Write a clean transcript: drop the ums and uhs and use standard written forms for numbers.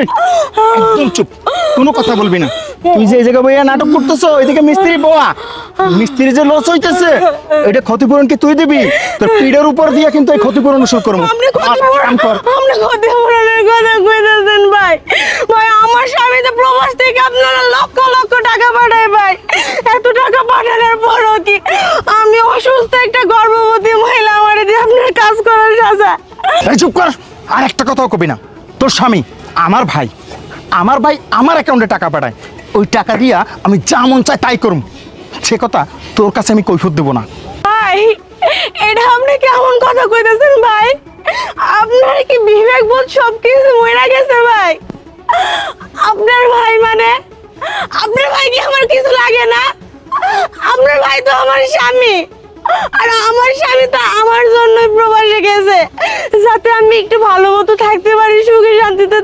একদম চুপ, কোনো কথা বলবি না। তুই যে এই জায়গায় বইয়া নাটক করতেছো, এদিকে মিস্ত্রি বোয়া, মিস্ত্রি যে লস হইতেছে এটা ক্ষতিপূরণ কি তুই দিবি? তোর পিঠের উপর দিয়ে কিন্তু এই ক্ষতিপূরণ শুরু করবো। আপনি ক্ষতিপূরণের কথা কইতেছেন ভাই। ভাই আমার স্বামী তো প্রবাস থেকে আপনারা লক্ষ লক্ষ টাকা পাঠায় ভাই। এত টাকা পাঠানোর পরও কি আমি অসুস্থ একটা গর্ভবতী মহিলা আমার দিয়ে আপনার কাজ করার সাজা? এই চুপ কর, আর একটা কথাও কবি না। তোর স্বামী আমার ভাই, আমার ভাই আমার অ্যাকাউন্টে টাকা পাঠায়, ওই টাকা দিয়া আমি যা মন চাই তাই করুম। সে কথা তোর কাছে আমি কৈফিয়ত দেবো না। ভাই এটা আপনি কেমন কথা কইতেছেন ভাই? আপনার কি বিবেক বোধ সব কিছু মরে গেছে ভাই? আপনার ভাই মানে আপনার ভাই কি আমার কিছু লাগে না? আপনার ভাই তো আমার স্বামী, আর আমার স্বামী তো আমার জন্যই প্রবাসে গেছে, যাতে আমি একটু ভালো মতো থাকতে পারি, সুখে শান্তিতে।